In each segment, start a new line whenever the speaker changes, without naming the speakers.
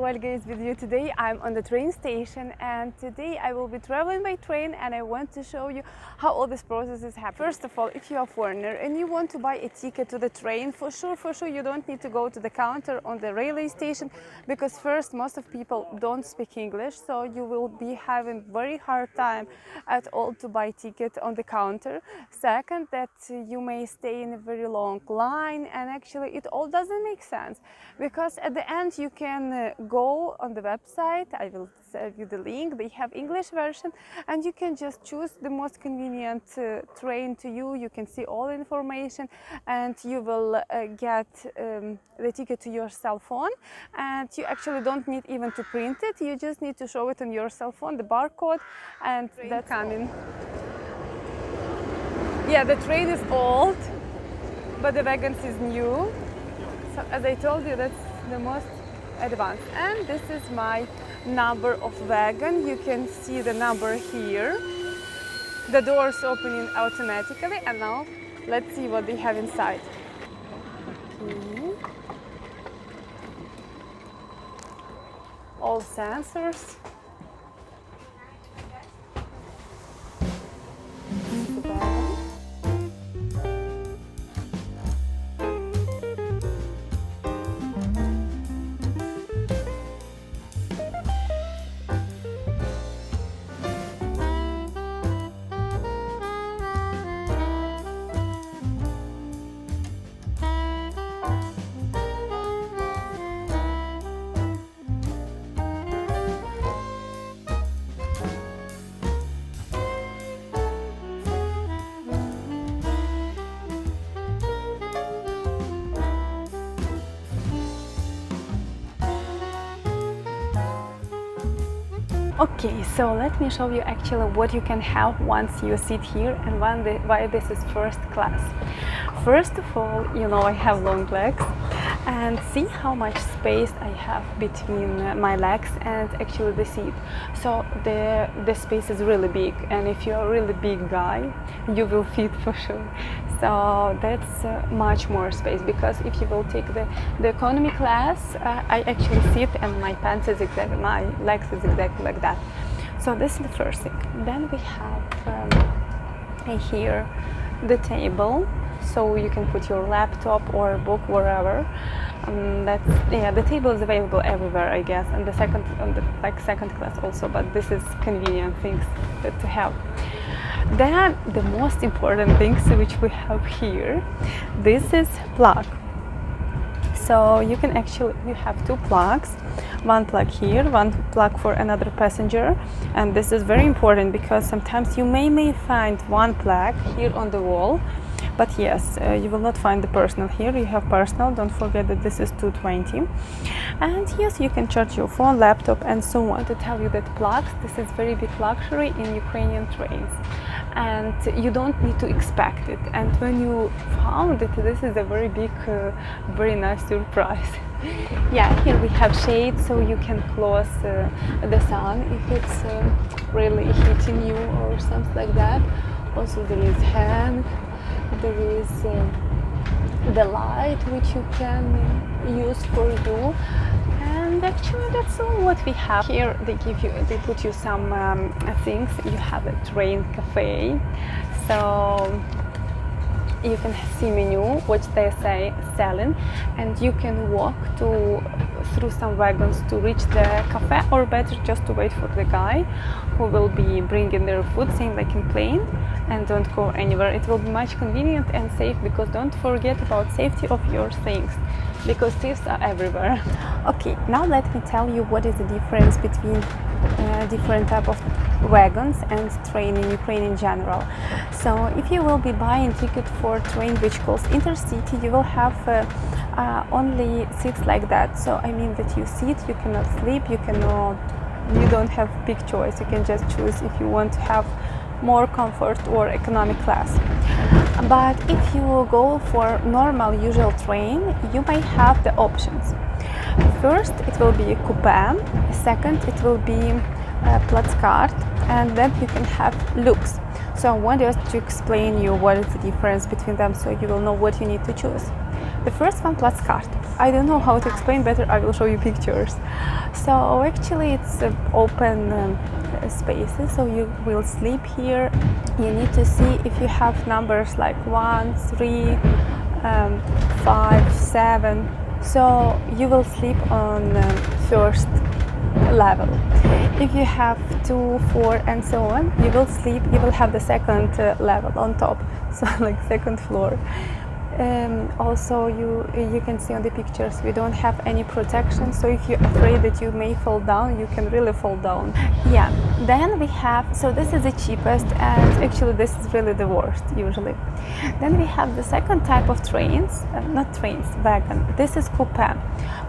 Wagons with you today. I'm on the train station and today I will be traveling by train and I want to show you how all this process is happening. First of all, if you're a foreigner and you want to buy a ticket to the train, for sure you don't need to go to the counter on the railway station, because first, most of people don't speak English, so you will be having very hard time at all to buy ticket on the counter. Second, that you may stay in a very long line, and actually it all doesn't make sense, because at the end you can go on the website. I will send you the link. They have English version and you can just choose the most convenient train to you. You can see all information and you will get the ticket to your cell phone, and you actually don't need even to print it. You just need to show it on your cell phone, the barcode, and that's coming. Yeah, the train is old, but the Wagons is new. So as I told you, that's the most advanced. And this is my number of wagon. You can see the number here. The doors opening automatically, and now let's see what they have inside. Okay. All sensors. Okay, so let me show you actually what you can have once you sit here and why this is first class. First of all, you know I have long legs, and see how much space I have between my legs and actually the seat. So the space is really big, and if you're a really big guy, you will fit for sure. So that's much more space, because if you will take the economy class, I actually sit and my pants is exactly, my legs is exactly like that. So this is the first thing. Then we have here the table, so you can put your laptop or a book wherever. The table is available everywhere, I guess, and the second class also, but this is convenient things to have. Then the most important things which we have here, this is plug. So you can actually, you have two plugs, one plug here, one plug for another passenger, and this is very important because sometimes you may find one plug here on the wall, but yes, you will not find the personal here. You have personal, don't forget that this is 220, and yes, you can charge your phone, laptop, and so on. To tell you that plugs, this is very big luxury in Ukrainian trains, and you don't need to expect it. And when you found it, this is a very big, very nice surprise. Yeah, here we have shades, so you can close the sun if it's really hitting you or something like that. Also there is hand, there is the light which you can use for you, and actually that's all what we have here. They put you some things. You have a train cafe, so you can see menu which they say selling, and you can walk through some wagons to reach the cafe, or better just to wait for the guy who will be bringing their food, same like in plane, and don't go anywhere. It will be much convenient and safe, because don't forget about safety of your things, because thieves are everywhere. Okay, now let me tell you what is the difference between different type of wagons and train in Ukraine in general. So if you will be buying ticket for train which calls intercity, you will have only seats like that. So I mean that you sit, you cannot sleep, you don't have big choice. You can just choose if you want to have more comfort or economic class. But if you go for normal usual train, you may have the options. First, it will be a coupe. Second, it will be a platzkart, and then you can have lux. So I want just to explain you what is the difference between them, so you will know what you need to choose. The first one, Platzkart. I don't know how to explain better, I will show you pictures. So actually it's open spaces, so you will sleep here. You need to see if you have numbers like 1, 3, 5, 7. So you will sleep on first level. If you have 2, 4 and so on, you will have the second level on top, so like second floor. Also you can see on the pictures we don't have any protection, so if you're afraid that you may fall down, you can really fall down. Yeah, then we have, so this is the cheapest, and actually this is really the worst usually. Then we have the second type of trains, not trains, wagon. This is coupe.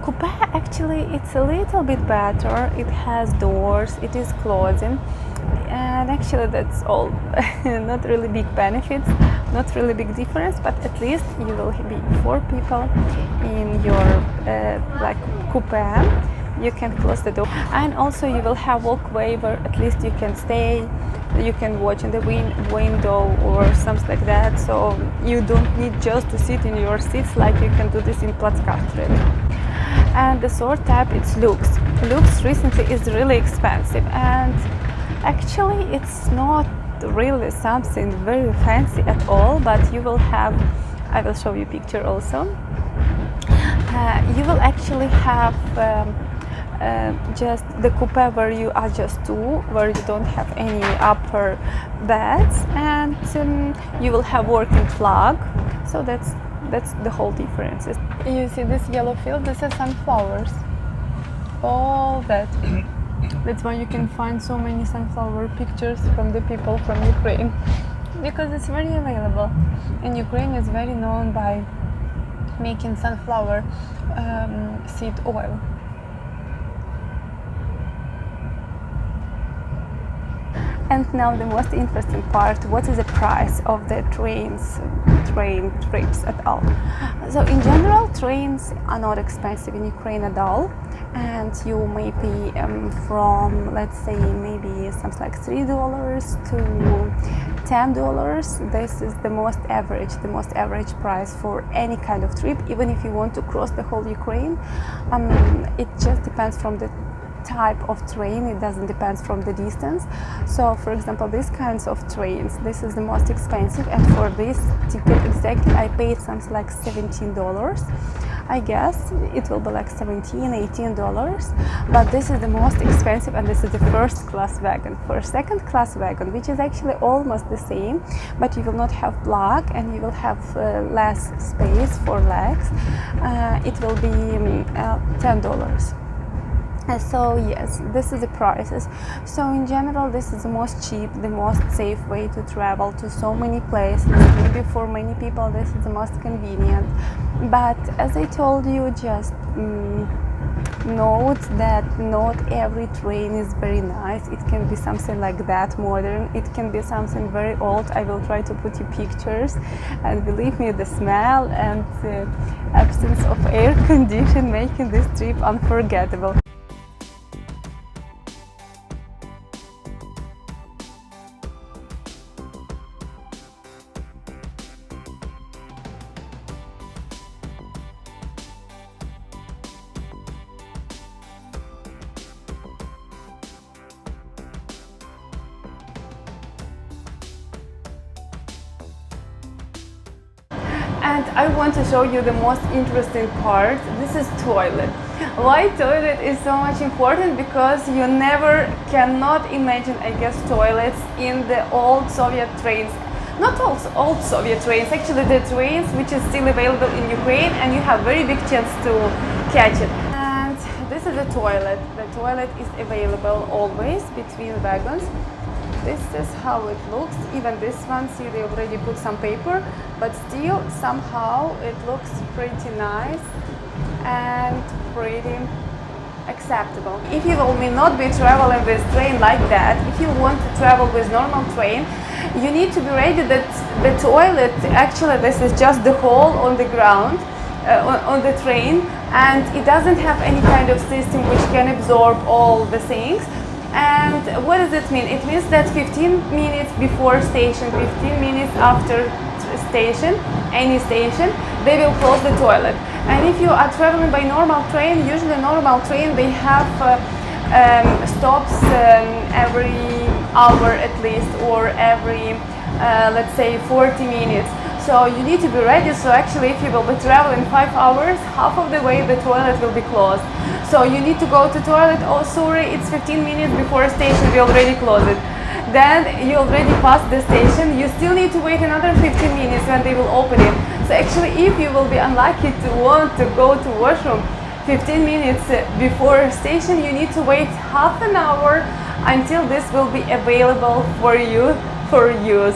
Coupe actually it's a little bit better, it has doors, it is clothing, and actually that's all. Not really big benefits, not really big difference, but at least you will be 4 people in your like coupe. You can close the door, and also you will have walkway where at least you can stay, you can watch in the window or something like that, so you don't need just to sit in your seats like you can do this in Platzkart really. And the third type, it's Lux. Lux recently is really expensive, and actually it's not really something very fancy at all, but you will have, I will show you a picture also. You will actually have just the coupe where you are just 2, where you don't have any upper beds, and you will have working flag, so that's the whole difference. You see this yellow field, this is sunflowers, all that. That's why you can find so many sunflower pictures from the people from Ukraine, because it's very available, and Ukraine is very known by making sunflower seed oil. And now the most interesting part, what is the price of the train trips at all? So in general, trains are not expensive in Ukraine at all, and you may pay from, let's say, maybe something like $3 to $10. This is the most average price for any kind of trip, even if you want to cross the whole Ukraine. It just depends from the type of train, it doesn't depend from the distance. So for example, these kinds of trains, this is the most expensive, and for this ticket exactly I paid something like $17. I guess it will be like $17-18, but this is the most expensive, and this is the first class wagon. For second class wagon, which is actually almost the same, but you will not have plug and you will have less space for legs, it will be $10. So yes, this is the prices. So in general, this is the most cheap, the most safe way to travel to so many places. Maybe for many people this is the most convenient, but as I told you, just note that not every train is very nice. It can be something like that modern, it can be something very old. I will try to put you pictures, and believe me, the smell and the absence of air condition making this trip unforgettable. And I want to show you the most interesting part. This is toilet. Why toilet is so much important? Because you cannot imagine, I guess, toilets in the old Soviet trains. Not old Soviet trains, actually the trains which is still available in Ukraine, and you have very big chance to catch it. And this is the toilet. The toilet is available always between wagons. This is how it looks. Even this one, see, they already put some paper, but still somehow it looks pretty nice and pretty acceptable. If you will not be traveling with train like that, if you want to travel with normal train, you need to be ready that the toilet, actually this is just the hole on the ground, on the train, and it doesn't have any kind of system which can absorb all the things. And what does it mean? It means that 15 minutes before station, 15 minutes after station, any station, they will close the toilet. And if you are traveling by normal train, usually normal train, they have stops every hour at least, or every let's say 40 minutes. So you need to be ready. So actually, if you will be traveling 5 hours, half of the way the toilet will be closed. So you need to go to toilet. Oh, sorry, it's 15 minutes before station. We already closed it. Then you already passed the station. You still need to wait another 15 minutes when they will open it. So actually, if you will be unlucky to want to go to washroom 15 minutes before station, you need to wait half an hour until this will be available for you for use.